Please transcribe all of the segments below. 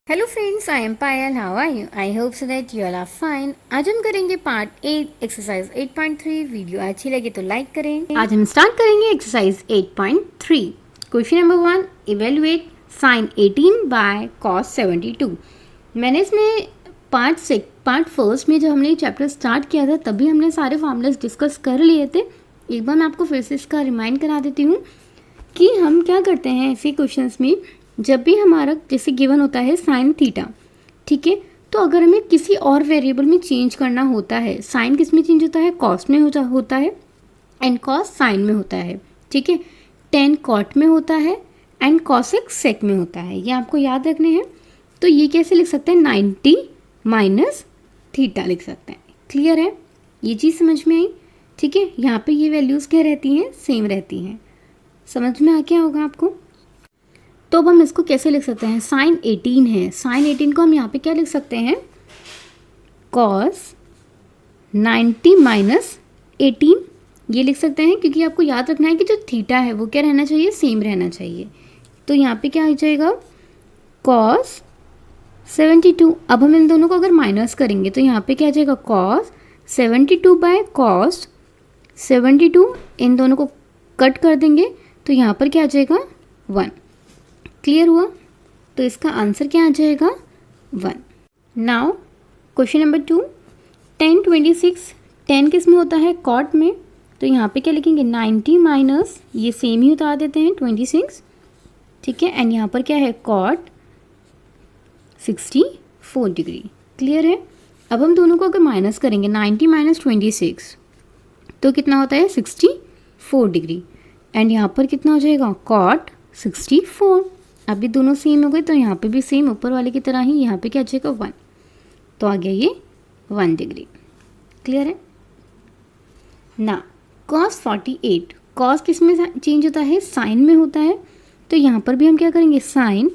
Hello friends, I am Payal. How are you? I hope so that you all are fine. आज हम करेंगे part 8 exercise 8.3। Video अच्छी लगे तो लाइक करें। आज हम स्टार्ट करेंगे exercise 8.3। Question number 1, evaluate sine 18 by cos 72। मैंने इसमें पार्ट फर्स्ट में जब हमने चैप्टर स्टार्ट किया था तभी हमने सारे फॉर्मूलाज डिस्कस कर लिए थे। एक बार मैं आपको फिर से इसका रिमाइंड करा देती हूँ कि हम क्या करते हैं ऐसे क्वेश्चंस में, जब भी हमारा जैसे गिवन होता है साइन थीटा, ठीक है, तो अगर हमें किसी और वेरिएबल में चेंज करना होता है, साइन किस में चेंज होता है? कॉस में होता है एंड कॉस साइन में होता है, ठीक है। टेन कॉट में होता है एंड कॉसेक सेक में होता है, ये आपको याद रखने हैं। तो ये कैसे लिख सकते हैं? 90 माइनस थीटा लिख सकते हैं। क्लियर है? ये चीज़ समझ में आई? ठीक है। यहाँ पे ये वैल्यूज़ क्या रहती हैं? सेम रहती हैं। समझ में आ गया होगा आपको। तो अब हम इसको कैसे लिख सकते हैं? साइन 18 है, साइन 18 को हम यहाँ पे क्या लिख सकते हैं? कॉस 90 माइनस 18 ये लिख सकते हैं, क्योंकि आपको याद रखना है कि जो थीटा है वो क्या रहना चाहिए? सेम रहना चाहिए। तो यहाँ पे क्या आ जाएगा? कॉस 72। अब हम इन दोनों को अगर माइनस करेंगे तो यहाँ पे क्या आ जाएगा? Cos 72 bye cos 72। इन दोनों को कट कर देंगे तो यहाँ पर क्या आ जाएगा? 1। क्लियर हुआ? तो इसका आंसर क्या आ जाएगा? 1। Now question number 2, 10 26। 10 किस में होता है? कॉट में। तो यहाँ पे क्या लिखेंगे? 90 माइनस, ये सेम ही उतार देते हैं, 26, ठीक है। एंड यहाँ पर क्या है? Cot 64 degree. क्लियर है? अब हम दोनों को अगर माइनस करेंगे, 90 माइनस 26 तो कितना होता है? 64 डिग्री। एंड यहाँ पर कितना हो जाएगा? कॉट 64। अभी दोनों सेम हो गए तो यहाँ पे भी सेम ऊपर वाले की तरह ही यहाँ पे क्या आ जाएगा? 1। तो आ गया ये 1 डिग्री। क्लियर है ना? कॉस 48, कॉस किस में चेंज होता है? साइन में होता है। तो यहाँ पर भी हम क्या करेंगे? Sine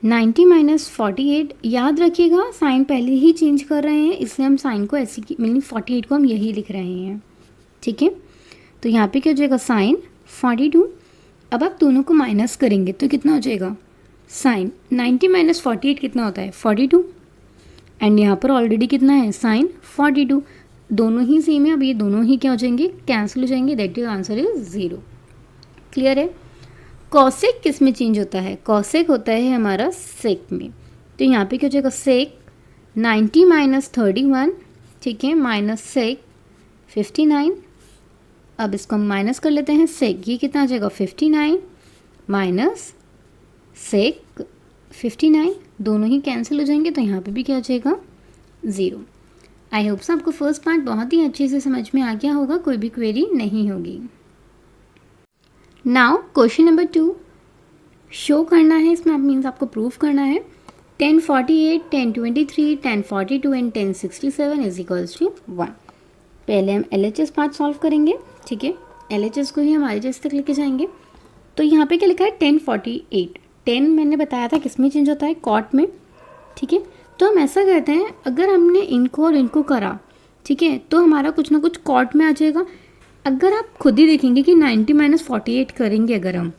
90 minus 48। याद रखिएगा साइन पहले ही चेंज कर रहे हैं, इसलिए हम साइन को ऐसी मीनिंग 48 को हम यही लिख रहे हैं, ठीक है। तो यहाँ पे क्या हो जाएगा? साइन 42। अब आप दोनों को माइनस करेंगे तो कितना हो जाएगा? साइन 90 माइनस 48 कितना होता है? 42। एंड यहाँ पर ऑलरेडी कितना है? साइन 42। दोनों ही सेम है। अब ये दोनों ही क्या हो जाएंगे? कैंसिल हो जाएंगे। That is answer is 0। Clear है? कॉसेक किस में चेंज होता है? कॉसेक होता है हमारा सेक में। तो यहाँ पे क्या हो जाएगा? सेक 90 माइनस 31, ठीक है, माइनस सेक 59। अब इसको हम माइनस कर लेते हैं। सेक ये कितना आ जाएगा? 59 माइनस सेक 59, दोनों ही कैंसिल हो जाएंगे। तो यहाँ पे भी क्या आ जाएगा? 0। आई होप आपको फर्स्ट पार्ट बहुत ही अच्छे से समझ में आ गया होगा, कोई भी क्वेरी नहीं होगी। नाउ क्वेश्चन नंबर 2 शो करना है, इसमें आप मीन्स आपको प्रूफ करना है। 1048, 1023, 1042 एंड 1067 इज इक्वल्स टू 1। पहले हम LHS पार्ट सॉल्व करेंगे, ठीक है। LHS को ही हम RHS तक लेके जाएंगे। तो यहाँ पे क्या लिखा है? 1048। 10 मैंने बताया था किस में चेंज होता है? कॉट में, ठीक है। तो हम ऐसा करते हैं, अगर हमने इनको और इनको करा, ठीक है, तो हमारा कुछ ना कुछ कॉट में आ जाएगा। अगर आप खुद ही देखेंगे कि 90 माइनस 48 करेंगे अगर हम,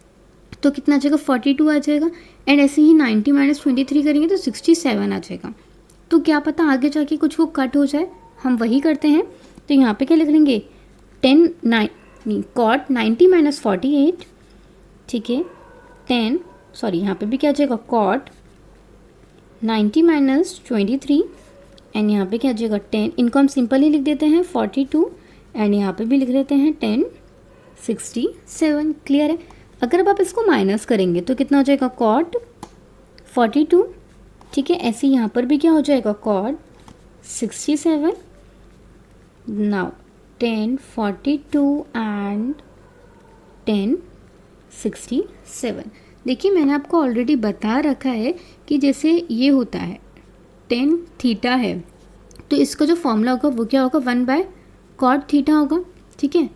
तो कितना आ जाएगा? 42 आ जाएगा। एंड ऐसे ही 90 माइनस 23 करेंगे तो 67 आ जाएगा। तो क्या पता आगे जाके कुछ वो कट हो जाए, हम वही करते हैं। तो यहाँ पे क्या लिख लेंगे? 10 कॉट 90 माइनस 48, ठीक है, 10 सॉरी यहाँ पे भी क्या आ जाएगा? कॉट 90 माइनस 23 एंड यहाँ पे क्या आ जाएगा? 10। इनको हम सिंपल ही लिख देते हैं 42 एंड यहाँ पे भी लिख देते हैं 1067। क्लियर है? अगर अब आप इसको माइनस करेंगे तो कितना हो जाएगा? कॉट 42, ठीक है। ऐसे यहाँ पर भी क्या हो जाएगा? कॉट 67। Now 1042 and 1067। देखिए मैंने आपको ऑलरेडी बता रखा है कि जैसे ये होता है 10 थीटा है, तो इसका जो फॉर्मूला होगा वो क्या होगा? 1 बाय कॉट थीटा होगा, ठीक है।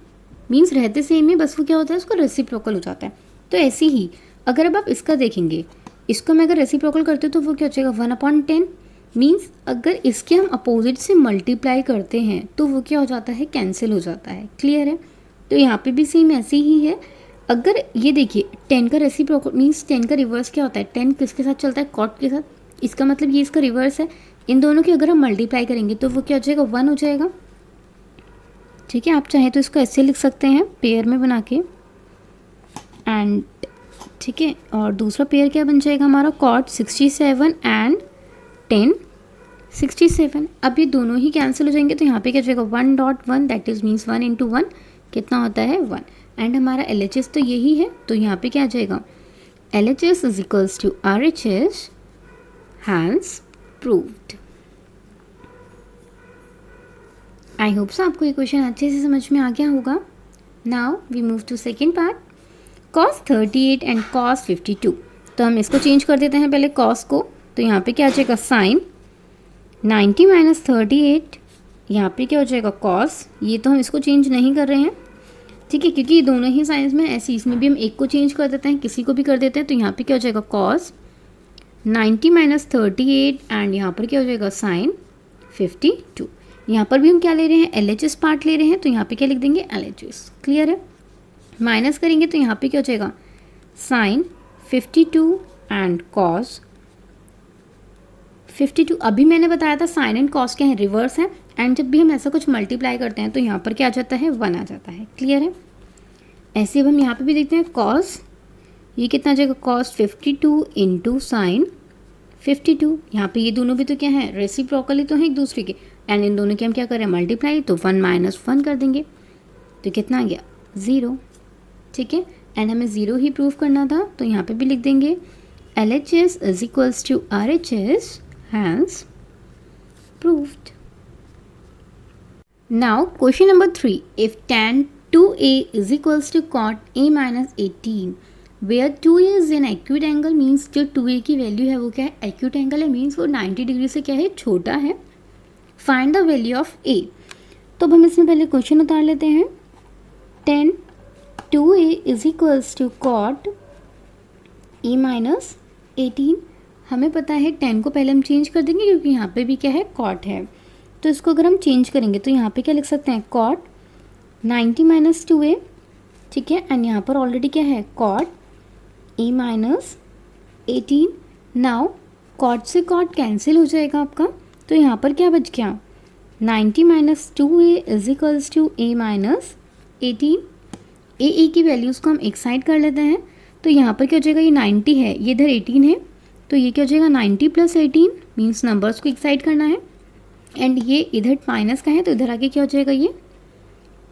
मीन्स रहते सेम ही, बस वो क्या होता है? उसको रेसिप्रोकल हो जाता है। तो ऐसे ही अगर अब आप इसका देखेंगे, इसको मैं अगर रेसिप्रोकल करते हो तो वो क्या हो जाएगा? 1/10। मीन्स अगर इसके हम अपोजिट से मल्टीप्लाई करते हैं तो वो क्या हो जाता है? कैंसिल हो जाता है। क्लियर है? तो यहाँ पे भी सेम ऐसे ही है। अगर ये देखिए 10 का रेसिप्रोकल मीन्स 10 का रिवर्स क्या होता है, 10 किसके साथ चलता है, कॉट के साथ, इसका मतलब ये इसका रिवर्स है। इन दोनों की अगर हम मल्टीप्लाई करेंगे तो वो क्या हो जाएगा, 1 हो जाएगा। ठीक है, आप चाहे तो इसको ऐसे लिख सकते हैं पेयर में बना के, एंड ठीक है, और दूसरा पेयर क्या बन जाएगा हमारा, कॉट 67 एंड 10 67। अब ये दोनों ही कैंसिल हो जाएंगे तो यहाँ पे क्या जाएगा 1.1, दैट इज मीन्स 1 इंटू 1 कितना होता है 1। एंड हमारा LHS तो यही है, तो यहाँ पे क्या आ जाएगा LHS is equals to RHS, hence proved. I hope so आपको ये क्वेश्चन अच्छे से समझ में आ गया होगा। Now we move to second part, cos 38 and cos 52। तो हम इसको चेंज कर देते हैं पहले cos को, तो यहाँ पे क्या आ जाएगा साइन 90 माइनस 38, यहाँ पे क्या हो जाएगा cos, ये तो हम इसको चेंज नहीं कर रहे हैं, ठीक है, क्योंकि ये दोनों ही साइंस में ऐसे, इसमें भी हम एक को चेंज कर देते हैं, किसी को भी कर देते हैं। तो यहाँ पे क्या हो जाएगा cos 90 माइनस 38 एंड यहाँ पर क्या हो जाएगा साइन 52। यहाँ पर भी हम क्या ले रहे हैं, LHS पार्ट ले रहे हैं, तो यहाँ पे क्या लिख देंगे LHS, क्लियर है। माइनस करेंगे तो यहाँ पे क्या हो जाएगा साइन 52 एंड cos 52। अभी मैंने बताया था साइन एंड कॉस क्या है, रिवर्स है, एंड जब भी हम ऐसा कुछ मल्टीप्लाई करते हैं तो यहाँ पर क्या आ जाता है 1 आ जाता है, क्लियर है। ऐसे अब हम यहाँ पे भी देखते हैं cos, ये कितना आ जाएगा cos 52 इंटू साइन 52। यहाँ पे ये दोनों भी तो क्या है, रेसिप्रोकली तो है एक दूसरे के, एंड इन दोनों की हम क्या करें मल्टीप्लाई, तो 1 माइनस 1 कर देंगे, तो कितना आ गया 0, ठीक है। एंड हमें 0 ही प्रूव करना था, तो यहाँ पे भी लिख देंगे LHS is equals to RHS, hence proved. Now question number 3, if tan 2a is equals to cot a minus 18 where 2a is an acute angle, means जो 2a की वैल्यू है वो क्या है, acute angle है, मीन्स वो 90 degree से क्या है छोटा है। Find the value of a। तो अब हम इसमें पहले क्वेश्चन उतार लेते हैं, tan 2a is equals to cot a minus 18। हमें पता है 10 को पहले हम चेंज कर देंगे क्योंकि यहाँ पे भी क्या है कॉट है, तो इसको अगर हम चेंज करेंगे तो यहाँ पे क्या लिख सकते हैं कॉट 90 माइनस 2a, ठीक है, एंड यहाँ पर ऑलरेडी क्या है cot a minus 18। Now cot से कॉट कैंसिल हो जाएगा आपका, तो यहाँ पर क्या बच गया 90 minus 2a is equals to a minus 18। A की वैल्यूज़ को हम एक साइड कर लेते हैं, तो यहाँ पर क्या हो जाएगा, ये 90 है, ये इधर 18 है, तो ये क्या हो जाएगा 90 प्लस 18, मीन्स नंबर्स को एक साइड करना है, एंड ये इधर माइनस का है तो इधर आके क्या हो जाएगा ये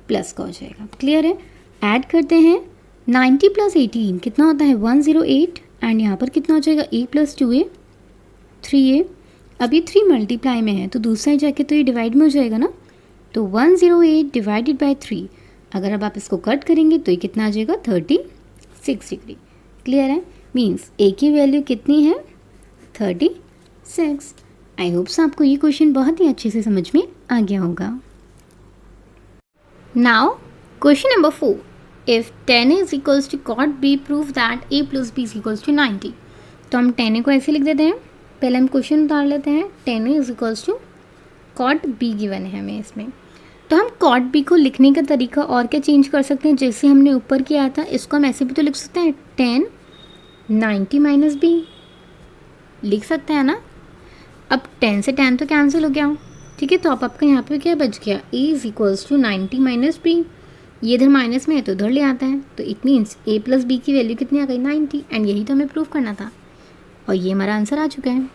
प्लस का हो जाएगा, क्लियर है। ऐड करते हैं 90 प्लस 18 कितना होता है 108, एंड यहाँ पर कितना हो जाएगा a प्लस 2a 3a। अब ये 3 मल्टीप्लाई में है तो दूसरा ही जाके तो ये डिवाइड में हो जाएगा ना, तो 108 डिवाइडेड बाई 3, अगर अब आप इसको कट करेंगे तो ये कितना आ जाएगा 36 डिग्री, क्लियर है। मीन्स a की वैल्यू कितनी है 36। आई होप सो आपको ये क्वेश्चन बहुत ही अच्छे से समझ में आ गया होगा। Now question number 4, if 10 is equals to cot b prove that a plus b is equals to 90। तो हम 10 को ऐसे लिख देते हैं, पहले हम क्वेश्चन उतार लेते हैं, 10 is equals to cot b given है हमें इसमें, तो हम cot b को लिखने का तरीका और क्या चेंज कर सकते हैं, जैसे हमने ऊपर किया था इसको हम ऐसे भी तो लिख सकते हैं 10 90 माइनस b लिख सकते हैं ना। अब 10 से 10 तो कैंसिल हो गया, ठीक है, तो अब आपका यहाँ पे क्या बच गया a is equals to 90 minus b, ये इधर माइनस में है तो इधर ले आता है, तो it means a plus b की वैल्यू कितनी आ गई 90, एंड यही तो हमें प्रूव करना था, और ये हमारा आंसर आ चुका है,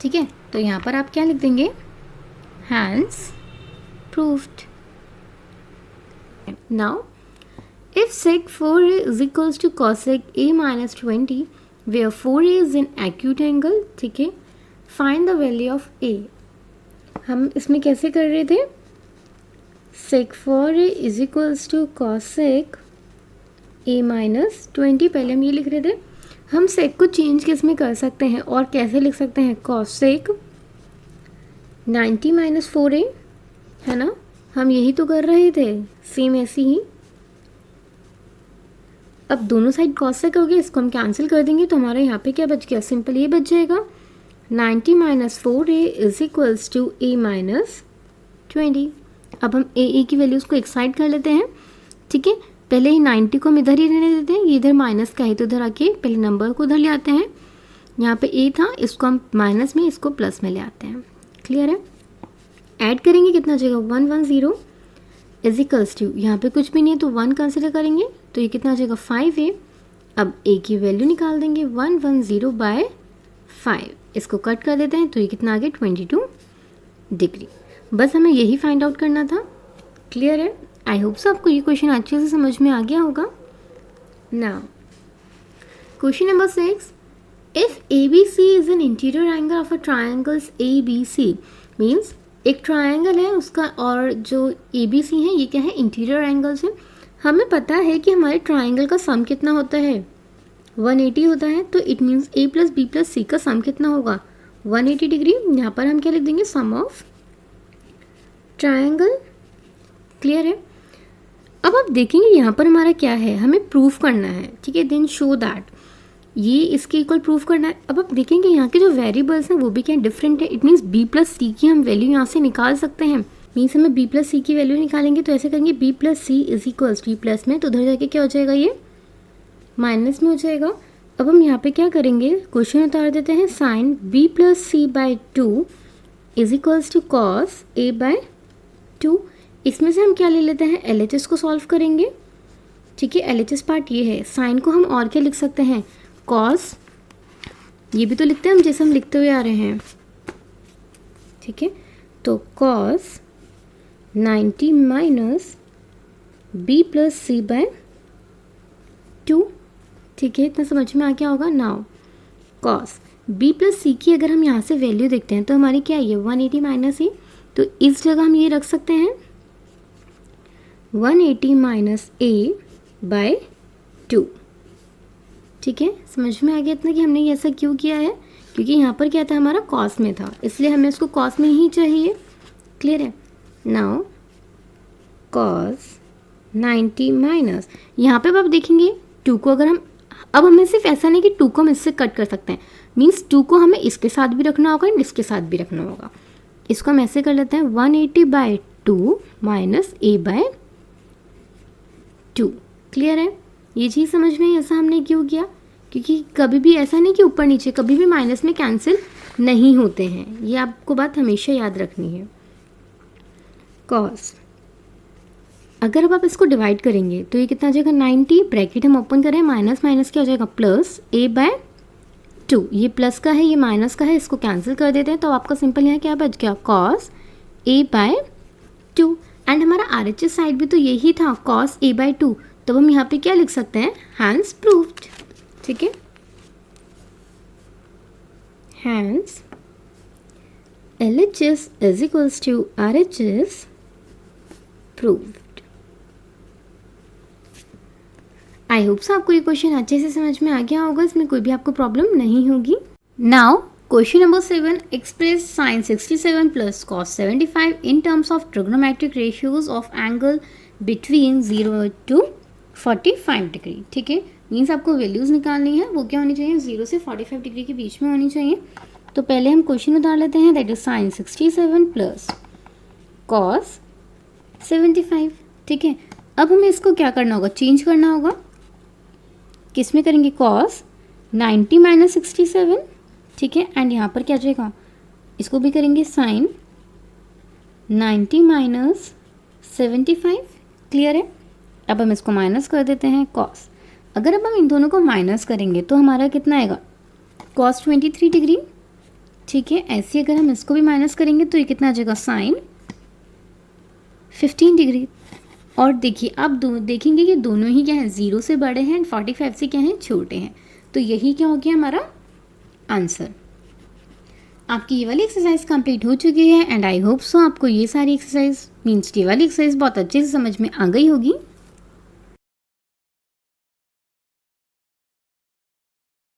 ठीक है। तो यहाँ पर आप क्या लिख देंगे hence proved. Now if sec 4a is equals to cosec a minus 20 where 4a is an acute angle, ठीक है, find the value of a। हम इसमें कैसे कर रहे थे, sec 4a is equals to cosec a minus 20, पहले हम ये लिख रहे थे। हम sec को चेंज किस में कर सकते हैं और कैसे लिख सकते हैं, cosec 90 माइनस 4a, है ना, हम यही तो कर रहे थे, सेम ऐसी ही। अब दोनों साइड कॉस से करोगे, इसको हम कैंसिल कर देंगे, तो हमारे यहाँ पे क्या बच गया, सिंपल ये बच जाएगा 90 minus 4a is equals to a minus 20। अब हम a की वैल्यूज़ को एक साइड कर लेते हैं, ठीक है, पहले ही 90 को हम इधर ही रहने देते हैं, ये इधर माइनस का है तो इधर आके पहले नंबर को इधर ले आते हैं। यहाँ पे ए था, इसको हम माइनस में, इसको प्लस में ले आते हैं। क्लियर है? ऐड करेंगे कितना आ जाएगा 110 इज इक्वल्स टू, यहाँ पे कुछ भी नहीं है तो 1 कंसिडर करेंगे तो ये कितना आ जाएगा 5 है। अब ए की वैल्यू निकाल देंगे 110/5, इसको कट कर देते हैं तो ये कितना आ गया 22 डिग्री। बस हमें यही फाइंड आउट करना था। क्लियर है? आई होप सो आपको ये क्वेश्चन अच्छे से समझ में आ गया होगा। Now question number 6, if ABC is an interior angle of a triangles ABC, means एक ट्राइंगल है उसका और जो ABC है ये क्या है, इंटीरियर एंगल्स है। हमें पता है कि हमारे ट्राइंगल का सम कितना होता है, 180 होता है। तो it means A + B + C का सम कितना होगा 180 डिग्री। यहाँ पर हम क्या लिख देंगे, सम ऑफ ट्राइंगल। क्लियर है? अब आप देखेंगे यहाँ पर हमारा क्या है, हमें प्रूफ करना है। ठीक है, देन शो दैट, ये इसके इक्वल प्रूफ करना है। अब आप देखेंगे यहाँ के जो वेरिएबल्स हैं वो भी क्या डिफरेंट है। इट मीन्स B + C की हम वैल्यू यहाँ से निकाल सकते हैं। मीन्स हमें B + C की वैल्यू निकालेंगे तो ऐसे करेंगे B + C is equals two plus में, तो उधर जाके क्या हो जाएगा, ये माइनस में हो जाएगा। अब हम यहाँ पे क्या करेंगे, क्वेश्चन उतार देते हैं, sine B + C/2 is equals to cos A/2। इसमें से हम क्या ले लेते हैं, LHS को सॉल्व करेंगे। ठीक है, LHS पार्ट ये है। साइन को हम और क्या लिख सकते हैं, कॉस, ये भी तो लिखते हैं हम जैसे हम लिखते हुए आ रहे हैं। ठीक है, तो कॉस 90 माइनस B + C/2। ठीक है, इतना समझ में आ गया होगा। नाउ कॉस B + C की अगर हम यहाँ से वैल्यू देखते हैं तो हमारी क्या है, 180 माइनस है, तो इस जगह हम ये रख सकते हैं 180 माइनस A/2। ठीक है, समझ में आ गया इतना कि हमने ये ऐसा क्यों किया है, क्योंकि यहाँ पर क्या था, हमारा कॉस में था, इसलिए हमें इसको कॉस में ही चाहिए। क्लियर है? नाउ कॉस 90 माइनस, यहाँ पे अब आप देखेंगे 2 को अगर हम, अब हमें सिर्फ ऐसा नहीं कि 2 को हम इससे कट कर सकते हैं, मीन्स 2 को हमें इसके साथ भी रखना होगा एंड इसके साथ भी रखना होगा। इसको हम ऐसे कर लेते हैं 180/2 माइनस A/2। क्लियर है? ये चीज़ समझ में, ऐसा हमने क्यों किया, क्योंकि कभी भी ऐसा नहीं कि ऊपर नीचे कभी भी माइनस में कैंसिल नहीं होते हैं, ये आपको बात हमेशा याद रखनी है। कॉस, अगर अब आप इसको डिवाइड करेंगे तो ये कितना आ जाएगा 90, ब्रैकेट हम ओपन करें, माइनस माइनस क्या हो जाएगा प्लस A/2। ये प्लस का है, ये माइनस का है, इसको कैंसिल कर देते हैं तो आपका सिंपल यहाँ क्या बच गया, कॉस A/2। एंड हमारा RHS साइड भी तो यही था, कॉस A/2, तो हम यहाँ पे क्या लिख सकते हैं, हैंस प्रूव्ड। ठीक है, hence LHS is equals to RHS proved. I hope so आपको ये क्वेश्चन अच्छे से समझ में आ गया होगा, इसमें कोई भी आपको प्रॉब्लम नहीं होगी। Now question number 7, express sine 67 plus cos 75 in terms of trigonometric ratios of angle between 0 to 45 degree. ठीक है, मीन्स आपको वैल्यूज़ निकालनी है, वो क्या होनी चाहिए, 0 से 45 डिग्री के बीच में होनी चाहिए। तो पहले हम क्वेश्चन उतार लेते हैं, that is sine 67 plus cos 75। ठीक है, अब हमें इसको क्या करना होगा, चेंज करना होगा। किस में करेंगे, कॉस 90 माइनस 67। ठीक है, एंड यहाँ पर क्या जाएगा, इसको भी करेंगे साइन 90 माइनस 75। क्लियर है? अब हम इसको माइनस कर देते हैं कॉस। अगर अब हम इन दोनों को माइनस करेंगे तो हमारा कितना आएगा, कॉस 23 डिग्री। ठीक है, ऐसे अगर हम इसको भी माइनस करेंगे तो ये कितना आ जाएगा, साइन 15 डिग्री। और देखिए आप देखेंगे कि दोनों ही क्या है, 0 से बड़े हैं एंड 45 से क्या है, छोटे हैं। तो यही क्या हो गया हमारा आंसर। आपकी ये वाली एक्सरसाइज कंप्लीट हो चुकी है एंड आई होप सो आपको ये सारी एक्सरसाइज मीन्स ये वाली एक्सरसाइज बहुत अच्छे से समझ में आ गई होगी।